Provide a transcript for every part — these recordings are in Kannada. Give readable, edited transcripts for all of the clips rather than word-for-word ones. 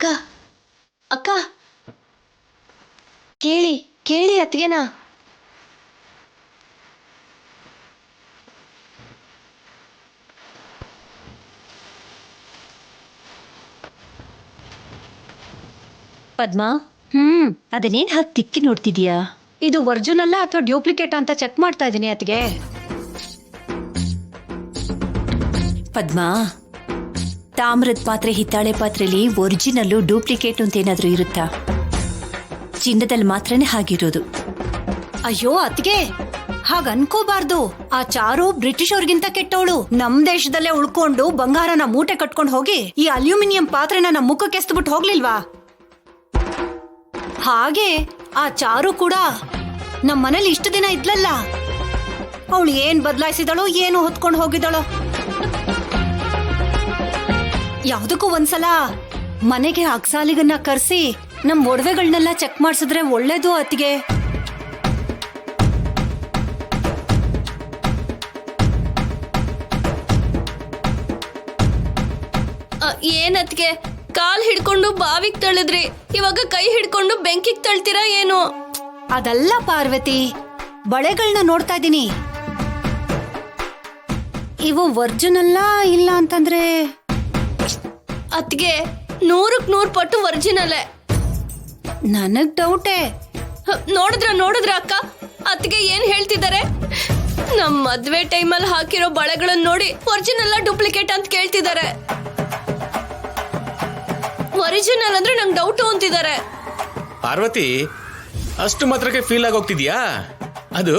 ಅಕ್ಕ ಅಕ್ಕ ಕೇಳಿ ಕೇಳಿ ಅತ್ತಿಗೆನಾ. ಪದ್ಮಾ, ಅದನ್ನೇನ್ ಹಾಕಿ ತಿಕ್ಕಿ ನೋಡ್ತಿದ್ಯಾ? ಇದು ಒರಿಜಿನಲ್ ಅಥವಾ ಡ್ಯೂಪ್ಲಿಕೇಟ್ ಅಂತ ಚೆಕ್ ಮಾಡ್ತಾ ಇದೀನಿ ಅತ್ತಿಗೆ. ಪದ್ಮಾ, ತಾಮ್ರದ ಪಾತ್ರೆ ಹಿತ್ತಾಳೆ ಪಾತ್ರೆಲಿ ಒರಿಜಿನಲ್ಲು ಡೂಪ್ಲಿಕೇಟ್ ಅಂತ ಏನಾದ್ರೂ ಇರುತ್ತಾ? ಚಿನ್ನದಲ್ಲಿ ಮಾತ್ರನೇ ಹಾಗಿರೋದು. ಅಯ್ಯೋ ಅತ್ತಿಗೆ, ಹಾಗ ಅನ್ಕೋಬಾರ್ದು. ಆ ಚಾರು ಬ್ರಿಟಿಷ್ ಅವ್ರಿಗಿಂತ ಕೆಟ್ಟವಳು. ನಮ್ ದೇಶದಲ್ಲೇ ಉಳ್ಕೊಂಡು ಬಂಗಾರನ ಮೂಟೆ ಕಟ್ಕೊಂಡು ಹೋಗಿ ಈ ಅಲ್ಯೂಮಿನಿಯಂ ಪಾತ್ರೆನ ನಮ್ ಮುಖಕ್ಕೆ ಎಸ್ಬಿಟ್ಟು ಹೋಗ್ಲಿಲ್ವಾ? ಹಾಗೆ ಆ ಚಾರು ಕೂಡ ನಮ್ ಮನೇಲಿ ಇಷ್ಟು ದಿನ ಇದ್ಲಲ್ಲ, ಅವಳು ಏನ್ ಬದಲಾಯಿಸಿದಳೋ ಏನು ಹೊತ್ಕೊಂಡು ಹೋಗಿದಳೋ. ಯಾವ್ದಕ್ಕೂ ಒಂದ್ಸಲ ಮನೆಗೆ ಅಕ್ಸಾಲಿಗನ್ನ ಕರ್ಸಿ ನಮ್ ಒಡವೆಗಳನ್ನೆಲ್ಲ ಚೆಕ್ ಮಾಡ್ಸಿದ್ರೆ ಒಳ್ಳೇದು ಅತ್ತಿಗೆ. ಏನತ್ಗೆ ಕಾಲ್ ಹಿಡ್ಕೊಂಡು ಬಾವಿಗ್ ತಳ್ಳಿದ್ರಿ, ಇವಾಗ ಕೈ ಹಿಡ್ಕೊಂಡು ಬೆಂಕಿಗ್ ತಳ್ತೀರಾ ಏನು? ಅದಲ್ಲ ಪಾರ್ವತಿ, ಬಳೆಗಳನ್ನ ನೋಡ್ತಾ ಇದ್ದೀನಿ. ಇವು ಒರಿಜಿನಲ್ಲ ಇಲ್ಲ ಅಂತಂದ್ರೆ? ಅತ್ಗೆ 100% ಪಟ್ಟು ಒರಿಜಿನಲ್ಲೇ. ನನಗ್ ಡೌಟೇ. ನೋಡಿದ್ರ ಅಕ್ಕ, ಅತ್ಗೆ ಏನ್ ಹೇಳ್ತಿದ್ದಾರೆ? ನಮ್ ಮದ್ವೆ ಟೈಮಲ್ಲಿ ಹಾಕಿರೋ ಬಳೆಗಳನ್ನ ನೋಡಿ ಒರಿಜಿನಲ್ ಡೂಪ್ಲಿಕೇಟ್ ಅಂತ ಕೇಳ್ತಿದ್ದಾರೆ. ಒರಿಜಿನಲ್ ಅಂದ್ರೆ ನಂಗೆ ಡೌಟು ಅಂತಿದ್ದಾರೆ. ಪಾರ್ವತಿ, ಅಷ್ಟು ಮಾತ್ರಕ್ಕೆ ಫೀಲ್ ಆಗೋಗ್ತಿದ್ಯಾ? ಅದು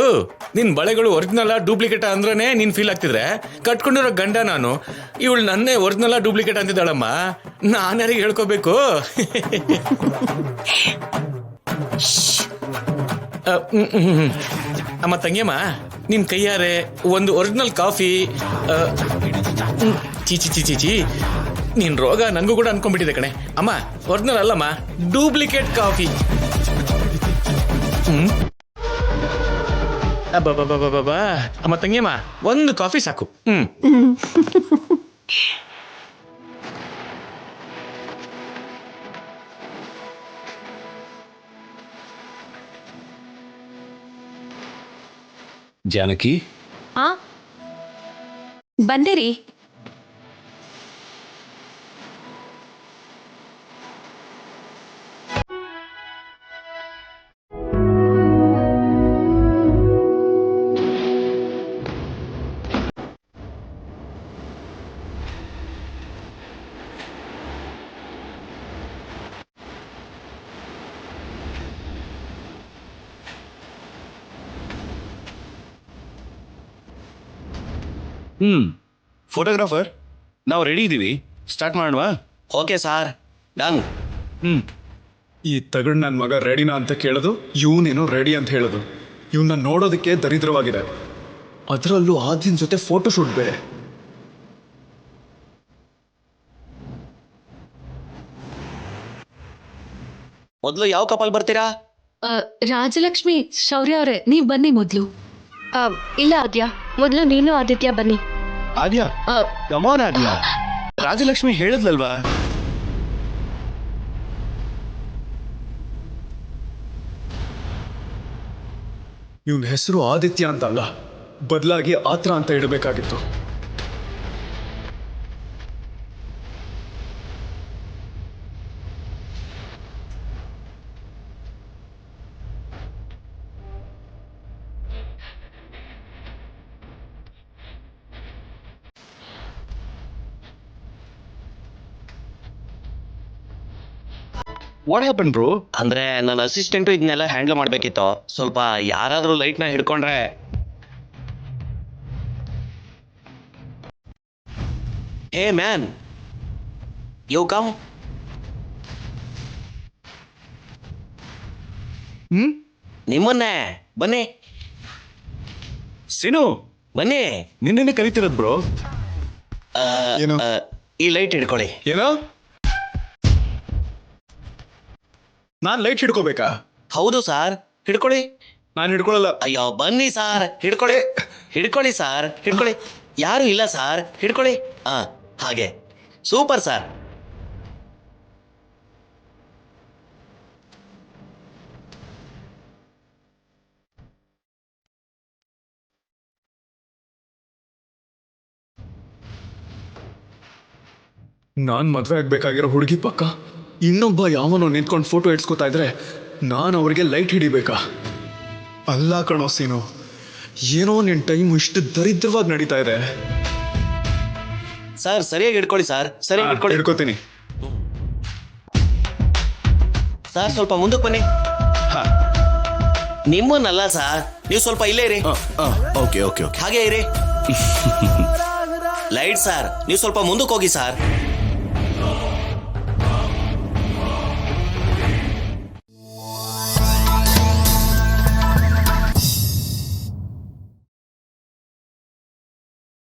ನಿನ್ ಬಳೆಗಳು ಒರಿಜಿನಲ್ ಡೂಪ್ಲಿಕೇಟ್ ಅಂದ್ರೇನೆ ನೀನ್ ಫೀಲ್ ಆಗ್ತಿದ್ರೆ, ಕಟ್ಕೊಂಡಿರೋ ಗಂಡ ನಾನು, ಇವಳು ನನ್ನೇ ಒರಿಜಿನಲ್ ಡೂಪ್ಲಿಕೇಟ್ ಅಂತಿದ್ದಾಳಮ್ಮ. ನಾನು ಯಾರಿಗೆ ಹೇಳ್ಕೋಬೇಕು? ಅಮ್ಮ ತಂಗಿಯಮ್ಮ, ನಿನ್ ಕೈಯಾರೆ ಒಂದು ಒರಿಜಿನಲ್ ಕಾಫಿ. ಚೀಚಿ ಚೀಚಿ ಚೀಚಿ, ನೀನ್ ರೋಗ ನನಗೂ ಕೂಡ ಅನ್ಕೊಂಡ್ಬಿಟ್ಟಿದೆ ಕಣೆ. ಅಮ್ಮ, ಒರಿಜಿನಲ್ ಅಲ್ಲಮ್ಮ, ಡೂಪ್ಲಿಕೇಟ್ ಕಾಫಿ. ಅಬ್ಬಬ್ಬಬ್ಬಬ್ಬಾ, ಅಮ್ಮ ತಂಗಿಯಮ್ಮ, ಒಂದು ಕಾಫಿ ಸಾಕು. ಜಾನಕಿ, ಬಂದಿರಿ. ಫೋಟೋಗ್ರಾಫರ್, ನಾವು ರೆಡಿ ಇದ್ದೀವಿ. ಸ್ಟಾರ್ಟ್ ಮಾಡುವ? Okay sir, done. ಈ ತಗಡ್ ನನ್ನ ಮಗ ರೆಡಿನಾ ಅಂತ ಕೇಳೋದು, ಇವನೇನೋ ರೆಡಿ ಅಂತ ಹೇಳೋದು. ಇವನ್ನ ನೋಡೋದಕ್ಕೆ ದರಿದ್ರವಾಗಿದೆ, ಅದರಲ್ಲೂ ಆದಿನ ಜೊತೆ ಫೋಟೋ ಶೂಟ್ ಬೇರೆ. ಮೊದಲು ಯಾವ ಕಪಲ್ ಬರ್ತೀರಾ? ರಾಜಲಕ್ಷ್ಮಿ, ಶೌರ್ಯ ಅವರೇ, ನೀವ್ ಬನ್ನಿ ಮೊದ್ಲು. ಇಲ್ಲ ಆದ್ಯ, ಮೊದಲು ನೀನು ಆದಿತ್ಯ ಬನ್ನಿ. ಆದ್ಯಾ, ಕಮಾನ್ ಆದ್ಯಾ, ರಾಜಲಕ್ಷ್ಮಿ ಹೇಳಿದ್ಲಲ್ವಾ? ಇವನ ಹೆಸರು ಆದಿತ್ಯ ಅಂತ ಅಲ್ಲ, ಬದಲಾಗಿ ಆತ್ರ ಅಂತ ಇಡಬೇಕಾಗಿತ್ತು. What happen bro? ಅಂದ್ರೆ ನನ್ನ ಅಸಿಸ್ಟೆಂಟು ಇದನ್ನೆಲ್ಲ ಹ್ಯಾಂಡಲ್ ಮಾಡಬೇಕಿತ್ತು. ಸ್ವಲ್ಪ ಯಾರಾದರೂ ಲೈಟ್ನ ಹಿಡ್ಕೊಂಡ್ರೆ. Hey man, you come. ನಿಮ್ಮನ್ನೇ ಬನ್ನಿ. ಸಿನು, ಬನ್ನಿ. ನಿನ್ನೆ ಕರಿತಿರೋದು ಬ್ರೋ. ಏನು? ಈ ಲೈಟ್ ಹಿಡ್ಕೊಳ್ಳಿ. ಏನೋ? ನಾನು ಲೈಟ್ ಹಿಡ್ಕೋಬೇಕಾ? ಹೌದು ಸಾರ್, ಹಿಡ್ಕೊಳ್ಳಿ. ನಾನು ಹಿಡ್ಕೊಳ್ಳಲ್ಲ. ಅಯ್ಯೋ ಬನ್ನಿ ಸಾರ್, ಹಿಡ್ಕೊಳ್ಳಿ. ಹಿಡ್ಕೊಳ್ಳಿ ಸಾರ್, ಹಿಡ್ಕೊಳ್ಳಿ. ಯಾರು ಇಲ್ಲ ಸಾರ್, ಹಿಡ್ಕೊಳ್ಳಿ. ಹಾಗೆ ಸೂಪರ್ ಸಾರ್. ನಾನು ಮದುವೆ ಆಗ್ಬೇಕಾಗಿರೋ ಹುಡುಗಿ ಪಕ್ಕ ಇನ್ನೊಬ್ಬ ಯಾವನೋ ನಿಂತ್ಕೊಂಡು ಫೋಟೋ ಇಡ್ಸ್ಕೊತಾ ಇದ್ರೆ ನಾನು ಅವರಿಗೆ ಲೈಟ್ ಹಿಡಿಬೇಕಾ? ಅಲ್ಲ ಕಣೋ ಸೀನು, ಏನೋ ನಿನ್ನ ಟೈಮ್ ಇಷ್ಟು ದರಿದ್ರವಾಗಿ ನಡೀತಾ ಇದೆ. ಸರ್ ಸರಿಯಾಗಿ ಹಿಡ್ಕೊಳ್ಳಿ ಸರ್, ಸರಿಯಾಗಿ ಹಿಡ್ಕೊಳ್ಳಿ. ಹಿಡ್ಕೋತೀನಿ. ಸರ್ ಸ್ವಲ್ಪ ಮುಂದಕ್ಕೆ ಬನ್ನಿ. ನಿಮ್ಮನ್ನಲ್ಲ ಸರ್, ನೀವು ಸ್ವಲ್ಪ ಇಲ್ಲೇ ಇರಿ. Okay okay okay. ಹಾಗೆ ಇರಿ. ಲೈಟ್ ಸರ್, ನೀವು ಸ್ವಲ್ಪ ಮುಂದಕ್ಕೆ ಹೋಗಿ ಸರ್.